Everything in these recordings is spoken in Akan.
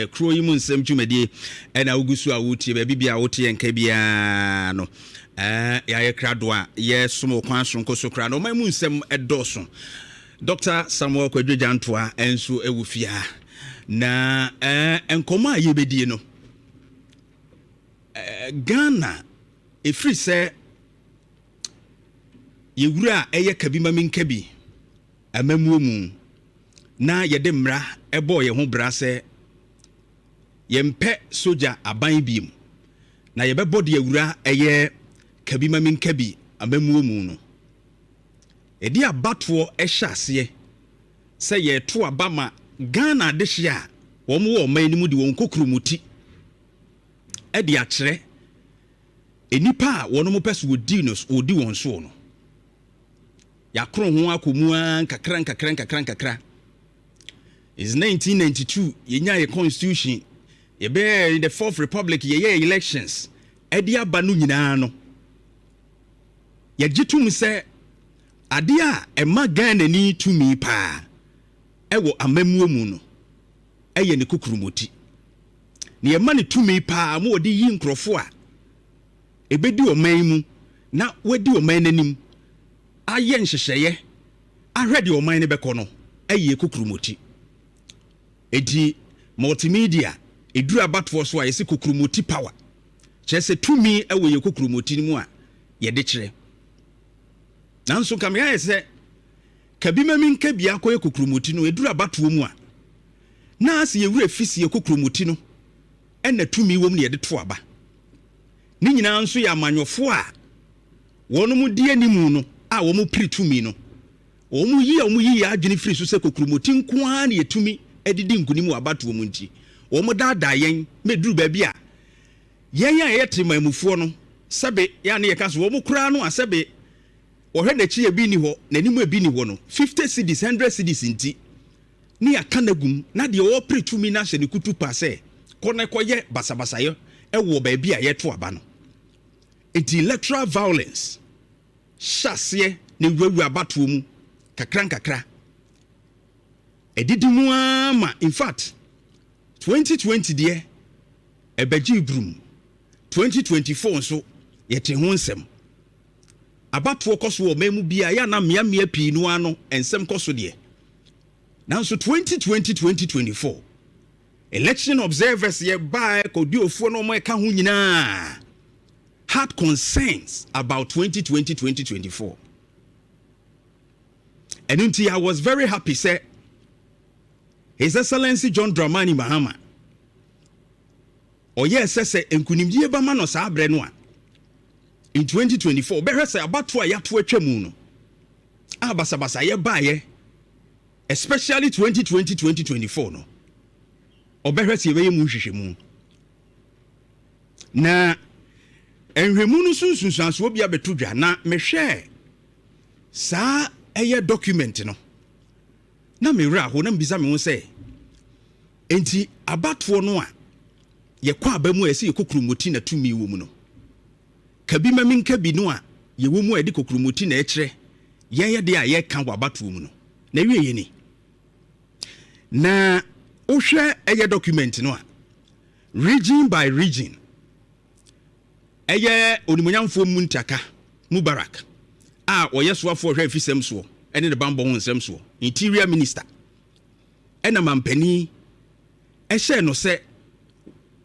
kro yi mu nsem dwumadi na ugusu a wotie ba bibia wotie nka bia no ya ye krado a ye somo kwan sonko so kra no man mu nsem edoso Dr. Samuel Kwadwojantoa enso ewufia na enkoma ye bedie no Ghana efri se ye wura eye kabima minkabi amamuomu na yede mra ebo ye ho bra se yempe soja aban biem na yebebo de awura eye kabima minkabi amamuomu no edi abato ehyaase se ye to abama Ghana de hia wo mo wo man ni mu de won kokrumuti edi akere enipa a wono mo pese wodi no wodi won so no yakro ho akomu an kakra is 1992 yenya ye constitution ye be in the fourth republic ye elections edi aba no nyina no ye gitum se ade a ema Ghana ni tumi pa ewo amamuo mu no eye ne kokrumoti ne ema ne tumi pa mo odi yi nkrofo a ebedi oman mu na wadi oman nanim aye nhyehyeye ahwede oman ne beko no eye kokrumoti edi multimedia eduru abato so a yesi kokrumoti power chese tumi ewo ye kokrumoti mu a ye de kire nanso kamya yese kabima minka bia koye kokrumoti no eduru abato mu a na ase ye wura fisi ye kokrumoti no ena tumi wom ne ye de to aba ni nyina nso ya amanyofo a wono mu die ni mu no a wo mu pri tumi no wo mu yi ya adwene firi so se kokrumoti nko a ne yetumi edidi nkunimu abato mu nti wo mu dada yen meduru ba bia yen ya yetima mufuo no sebe ya ne ye kaso wo mu kura no asebe wo hwe na chi ye bi ni ho na nimu e bi ni ho no 50 cedis 100 cedis nti ni ya kanagum na de wo pri tumi na hye ne kutu pa se kone koye basabasa yo ewo ba bia ye to aba no enti electoral violence shase ne wuwu abato mu kakra edidi mu ama in fact 2020 de ebeji brum 2024 nso yete ho nsem abato koso memu bia ya na mia pii no ano ensem koso de nanso 2024 election observers ye by kodiofuo no mo eka ho nyina had concerns about 2024 and until I was very happy say His Excellency John Dramani Mahama say enkunimdie ba ma no sa abre no a in 2024 be say abato a yato atwamu no abasabasa ye baaye especially 2024 no obehwese ye mu hwehwemu na enhwemu no sunsunsanso obi abetodwa na mehwe sa eye document no na mewura ho na mbisa me ho say enti abato no a ye kwa abamu ese ye kokrumoti na tumi wo mu no kabima minka bi no a ye wo mu edi kokrumoti na ekire ye de a ye kan wabato mu no na wie ye ni na ohwe eye document no a region by region eye onimonyamfo mu ntaka Mubarak a oyesoafo hwe afisem so ene de bambo ho nsem so interior minister ena mampani ehye no se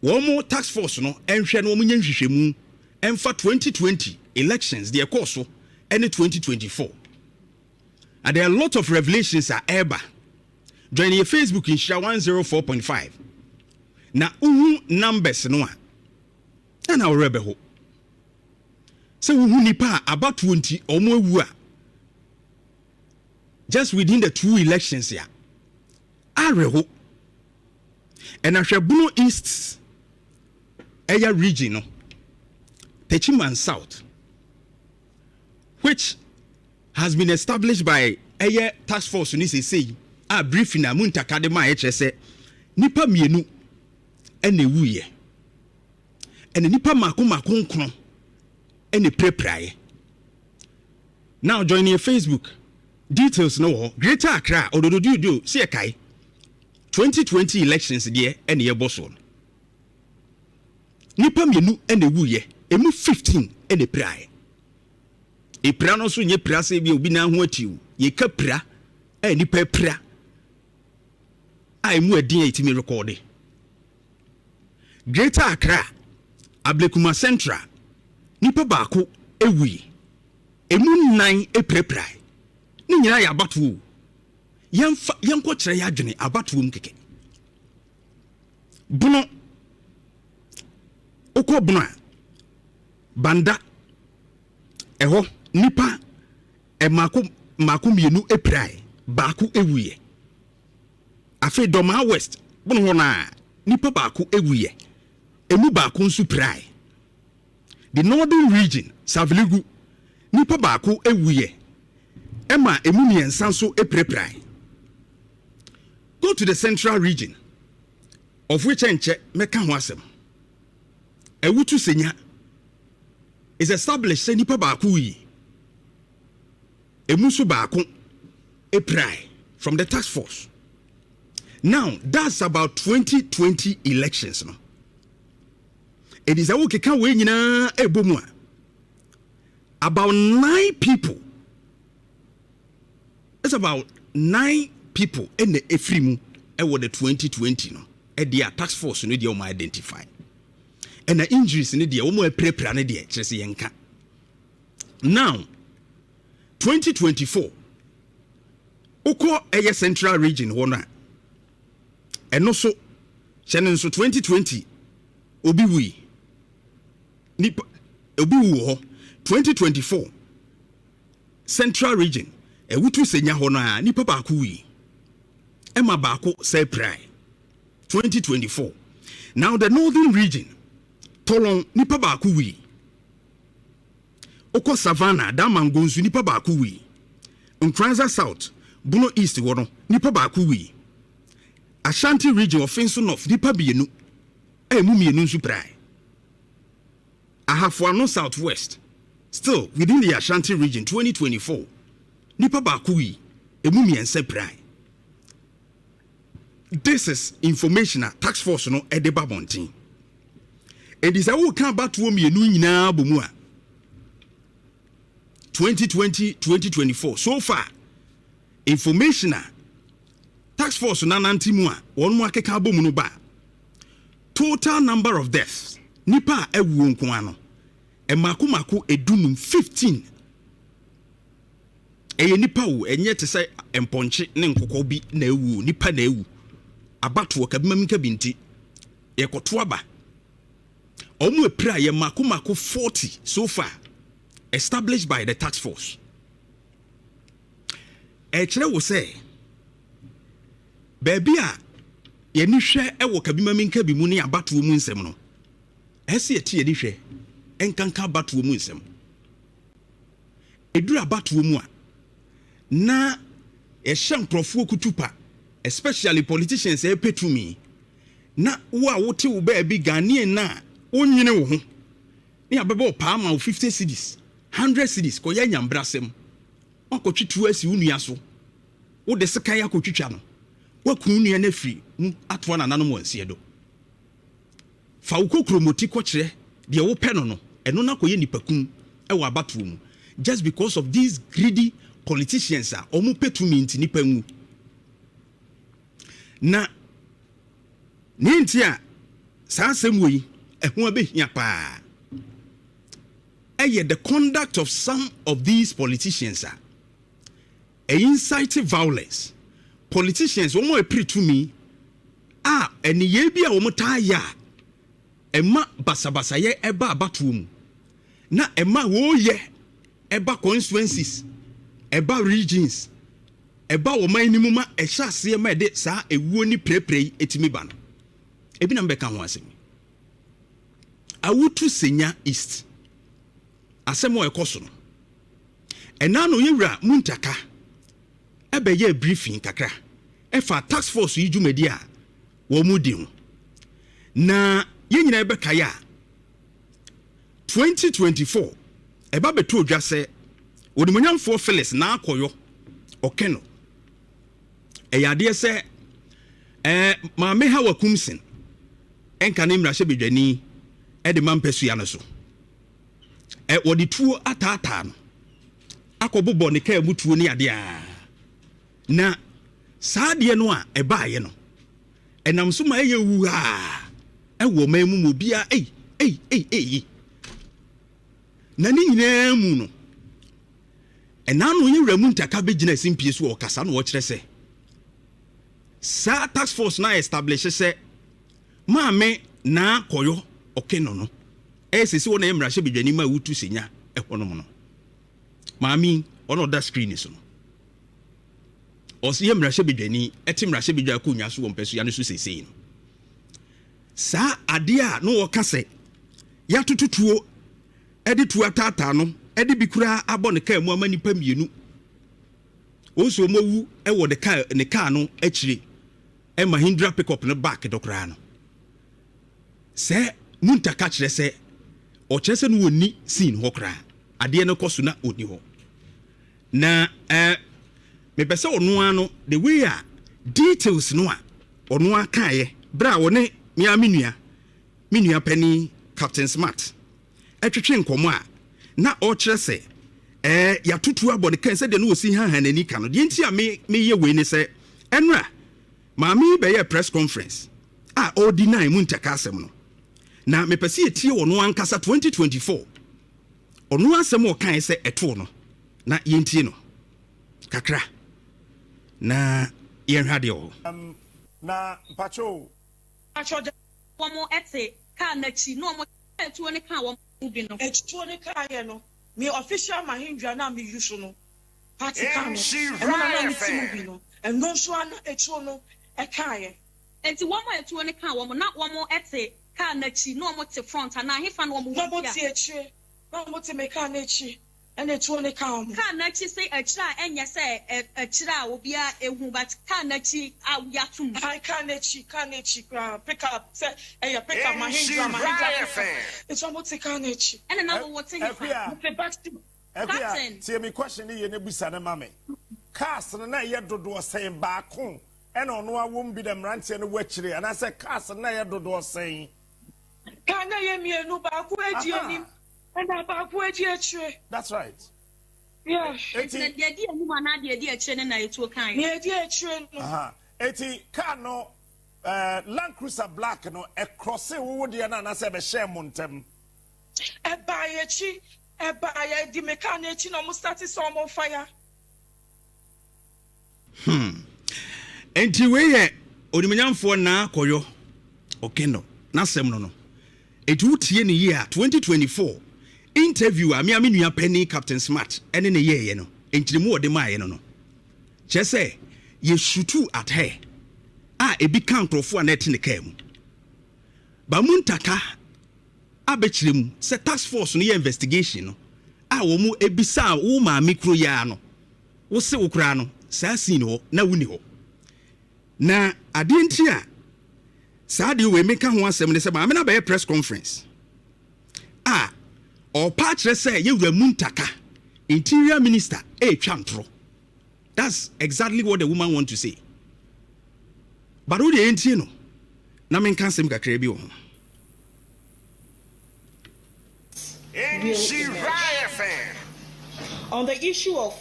wo mu task force no enhwe no omunye nhwehwemu emfa 2020 elections de ekoso ene 2024 and there are a lot of revelations are eba join your Facebook in Nhyira 104.5 na uhu numbers no a na orebe ho se uhu nipa about 20 omo awu a just within the two elections here areho and ahwebuno east area region no Techiman South which has been established by a task force ni say a briefing na muntaka de ma HSE nipa mienu ene wuye ene nipa mako nkron ene prepraye now join your Facebook details no Greater Accra odododo see kai 2020 elections deɛ ɛne yɛbɔ so no nipa mienu ɛna ewuye emu 15 ɛna prae epra no so nye pra sɛ bi obi na ho atiw ye ka pra nipa pra a emu adin etimi record Greater Accra Ablekuma Central nipa baako ewuye emu 9 epraprae ni nyina ya abatuo yanko kyerɛ ya adwene abatuo mu keke bono okɔ bono a banda ɛhɔ nipa mako mienu eprae baako ewuye afi Doma West bono ho na nipa baako ewuye emu baako nso prae the northern region Saviligu nipa baako ewuye ema emu miensa nso epraprae. Go to the central region of which enche meka ho asem Awutu Senya is established say nipa baako yi emu so baako eprae from the task force. Now that's about 2020 elections no. It is a wokeka we nyina ebomu a about 9 people. It's about 9 people in the Efrimu with the 2020 no. The task force no dey identify. And the injuries in the omo prepare na dey kyerese yenka. Now 2024 Oko eye central region hona. And also Shannon so 2020 obi wi nipa obi wo 2024 central region Awutu Senya hona nipa baako wi Emma baako say pray 2024. Now the northern region Tolon nipa baako wi Oko Savannah Damangonzu nipa baako wi Nkranza South Bono East wono nipa baako wi Ashanti region of Finso North nipa bienu emu mienu nso pray Ahafuano Southwest still within the Ashanti region 2024 nipa baako wi emu miense pray. This is information a tax force no edeba bontin. It is a wo kan batuo mienu nyina bomu a 2020 2024 so far information a tax force na nantimu a won mu akeka bomu no ba total number of deaths nipa ewuo nko ano mako edunum 15 nipa wo enye te se emponche ne nkokɔ bi na ewu nipa na ewu abatuo kabima minka binti yekoto aba omu epra ye mako 40 so far established by the tax force. Ekere wo say baby a ye ni hwe ewo kabima minka bi mu ne abatuo mu nsem no ese ye tie ni hwe enkanka abatuo mu nsem edura abatuo mu a na ehye nkrofo kutupa especially politicians petumi na wo a wote wo ba bi Ghanaian na onyine wo ho ni abeba paama 50 cedis 100 cedis ko ya nyambrasem akotwitu asi unua so wo de sekan akotwitwa no waku unua na firi atwa na nanom wansie do fa wo kokromoti ko kire de wo pɛ no eno na koye nipakum e wo abatuo mu just because of these greedy politicians a omu petumi nti nipa ngu na ninti a saa asem wo yi ehu abehia pa the conduct of some of these politicians are incite violence. Politicians omo epri to me eni ye bia omo ta ya ema basabasa ye eba abatuom na ema wo ye eba constituencies eba regions eba wo man ni muma ehya ase ma de saa ewuo ni preprei etimi ba no ebi na mbeka ho asem Awutu Senya East asemo ekoso no ena no yewura muntaka ebe ye briefing kakra efa task force yi dwumadi a wo mudi ho na ye nyina ebe kaya 2024 eba beto odwa se odimonyamfo Felix Naa Kooryoo okeno eyade se maame ha wakumsen enka ne mmra hyebedwani de mampesua no so wode tuo ataataa no akɔbobɔ ne kaa mu tuo ne ade a na saa de no a ɛbaaye no ɛnam so ma ɛyɛ wu a ɛwɔ ma mu mo bia na ne nyinaa mu no ɛna no yɛ wura mu ntaka bɛgyina simpie so wɔ kasa no wɔkyerɛ sɛ sa task force na establish sɛ maame Naa Kooryoo okeno no sisi wona emra hye bedwani ma Awutu Senya ɛhɔnom no maame ono da screen so no ɔsi emra hye bedwani ɛtimra hye bedwa akonnwa so wɔ mpɛso ya no so sesei no sa ade a no wɔka sɛ ya tututuo ɛde tuo atata no ɛde bikura abɔ ne kaa mu ama nipa mienu oso mowu ɛwɔ de kaa ne kaa no akyire Nhyira pick up no back dokra no sɛ muntaka kyerɛ sɛ ɔkyerɛ sɛ no wonni scene hɔ kra adeɛ no kɔ so na onni hɔ na mepɛ sɛ ɔno ano the way a details no a ɔno akaeɛ bra wɔne menua pani Captain Smart ɛtwetwe nkɔmɔ a na ɔkyerɛ sɛ yɛatoto abɔ ne kan sɛ deɛ no wɔsi ha n'ani ka no deɛ nti a meyɛ wei ne sɛ ɛnora maame bɛyɛ press conference a ɔdeny mu ntaka asɛm no na mepɛsɛ yɛtie wɔ no ankasa 2024 ɔno asɛm ɔkae sɛ ɛto no na yɛntie no kakra na yɛnhwɛ deɛ wɔ na mpacho wɔn ɛte kaa n'akyi na wɔn ɛtuo ne kaa wɔn bi no ɛtuo ne kaa yɛ no me official Nhyira na me use no party kaa no ɛno na me team bi no ɛno nso ana ɛtuo no ɛkaayɛ enti wɔn ɛtuo ne kaa wɔn na wɔn ɛte kaa n'akyi na wɔn te front ana ahefa na wɔn wɔ wɔn te akyire na wɔn te me kaa n'akyi ɛna ɛtuo ne kaa wɔn kaa n'akyi sɛ akyire a ɛnyɛ sɛ akyire a obia ehu but kaa n'akyi a yatum kaa n'akyi kra pick up sɛ ɛyɛ pick up Nhyira it's wɔn te kaa n'akyi ɛna na wɔn te hefa the back Captain tie me question ye ne busa ne mame cars na ye dodo sen baako ɛna ɔno awom bi dem rantie no wakyire ana sɛ cars na ye dodo sen kaa na ye mienu baako edi anim ɛna baako edi akyire that's right yeah eti de di anim ana de di akyire ne na etuo kan ye edi akyire no eti car no Land Cruiser black no cross wo de na na sɛ be share montem ɛbaayɛ di meka na echi na ɔmo start sɛ ɔmo fire enti we yɛ onimnyamfoɔ Naa Kooryoo okeno na sɛm no etu tie ne year 2024 interview a menua pani Captain Smart ene ne yeye no enti mu ɔde maaye no kyɛ sɛ ye shutu at her a ebi kankrofo a na ɛte ne kaa mu ba mu ntaka abɛkyerɛ mu sɛ task force no yɛ investigation no a wɔ mu ebisa wo maame kuro ya no wo se wo kura no saa scene hɔ na wuni hɔ na ade nti a saa de we meka ho asɛm ne sɛ maame na bɛyɛ press conference a ɔpa kyerɛ sɛ yɛwura mu ntaka interior minister twa ntoro that's exactly what the woman want to say but wo de nti no na menka asɛm kakra bi wɔ ho on the issue of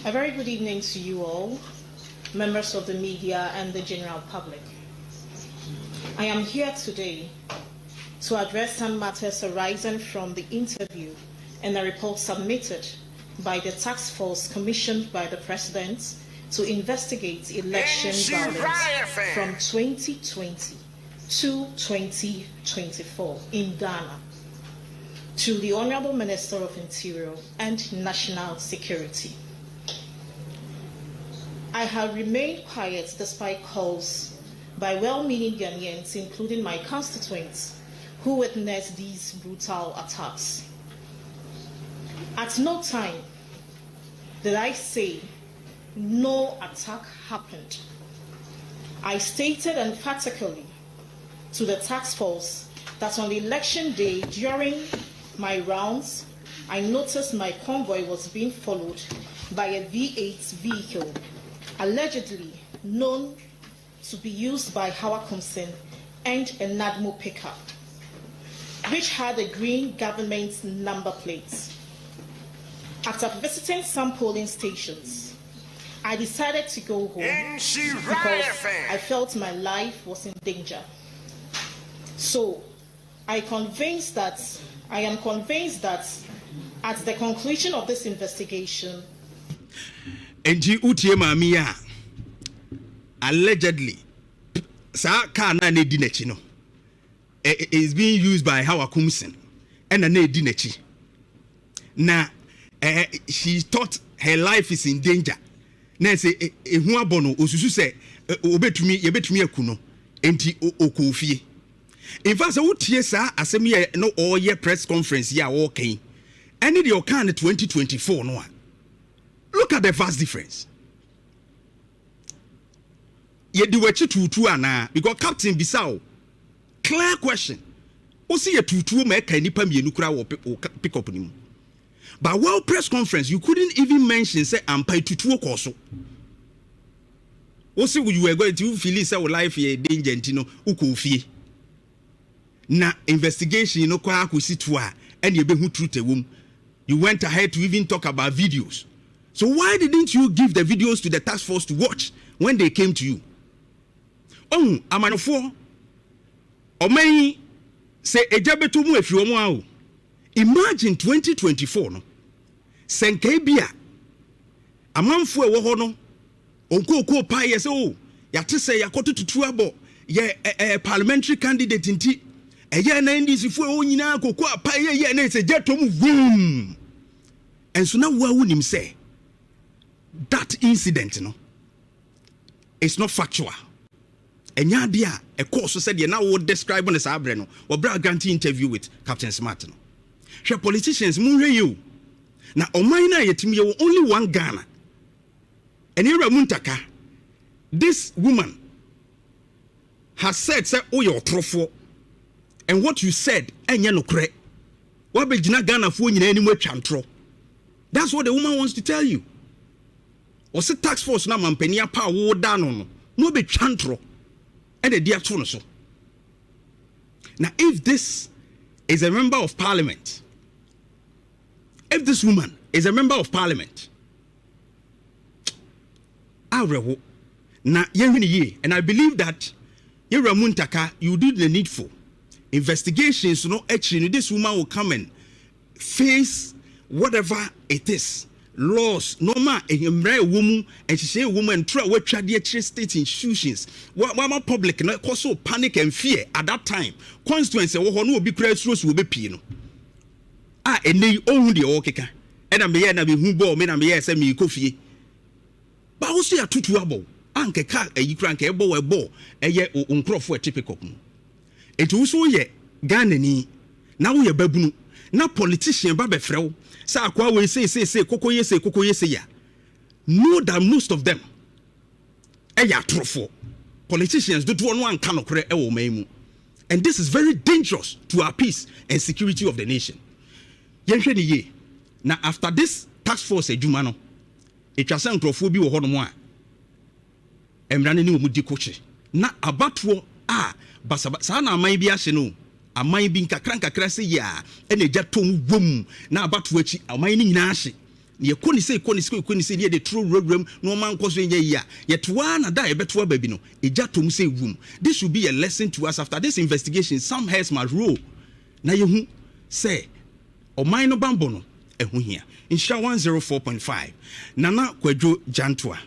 a very good evening to you all, members of the media and the general public. I am here today to address some matters arising from the interview and a report submitted by the task force commissioned by the President to investigate election violence from 2020 to 2024 in Ghana to the Honorable Minister of Interior and National Security. I have remained quiet despite calls by well-meaning Ghanaians, including my constituents, who witnessed these brutal attacks. At no time did I say no attack happened. I stated emphatically to the task force that on election day during my rounds I noticed my convoy was being followed by a V8 vehicle, allegedly known to be used by Howard Kumsin and a Nadmo pickup, which had a green government number plate. After visiting some polling stations, I decided to go home because I felt my life was in danger. So I am convinced that at the conclusion of this investigation, allegedly, sa car na ne di n'akyi no is being used by Howard Kumsin and na di n'akyi. Na she thought her life is in danger. Na say ehu abono osusu say obetumi akuno enti okofie. In fact, wotie sa asem ye no all year press conference ya walking. Any the okan 2024 no. Look at the vast difference. Ye di wechi tutu ana because Captain Bissau clear question. O see ye tutu ma ka nipa mienu kura wo pick up nim. But while press conference you couldn't even mention say ampai tutu koso. O see you were going to feel say life ye danger ntino ukofie. Na investigation no kwa akosi to a and ye behu truth ewom. You went ahead to even talk about videos. So why didn't you give the videos to the task force to watch when they came to you? Oh, amanofo. Omei say ejabeto mu efi omo awo. Imagine 2024 no. Senke bia. Amanfo ewo ho no. Onko pa ye say oh, ya te say yakoto tutu abo ye parliamentary candidate nti eye na ndisi fo o nyina akoko apa ye na say jetom boom. And so now wa wonim say that incident no, it's not factual. Enya dia a course said you now would describe on the sabre no or bra guarantee interview with Captain Smart no. She politicians munwe you. Na oman na yetimi ye only one Ghana. Nhyira Muntaka, this woman has said say oh your trofo and what you said enya no kre. Wa be gina Ghana fo nyina ani mu atwantro. That's what the woman wants to tell you. Or say tax force na mampania pa wo da no no be twantro. And the dear tone so. Now, if this is a member of parliament, if this woman is a member of parliament, now and I believe that Nhyira Muntaka, you do the needful investigations. No, actually, this woman will come and face whatever it is. Laws, no ma a woman, and she say a woman try what traditional state institutions. What public no cause panic and fear at that time. Constituency will be crossroads will be pino. And they own the okeka. And I'm here na be who ball me na me say me coffee. But who say a tutu abo? Anke ka a yikran ke ebo ebo eye uncrofo typical. It also ye Ghana ni na wo ye babunu na politician ba be frɛw. Sa akwa we say koko yese ya. Know that most of them trofo. Politicians do one kanokre ewo maimu. And this is very dangerous to our peace and security of the nation. Yenhwe ni ye. Now after this task force ejuma no, etwasa nkrofo bi wo ho no mo a emrane ni omu di koche. Na abatwo basaba sa na aman bi ahye no. Amai bin kakra se ya ene jatom wom na abatu achi amai ni nyina ahye ye koni se ye de true rogram no man koso nya ya ye toa na da ye beto ba bi no ejatom se wom. This should be a lesson to us. After this investigation, some heads must roll na ye hu say omai no bambo no ehu hia. Nhyira 104.5 Naa Kooryoo Jantoa.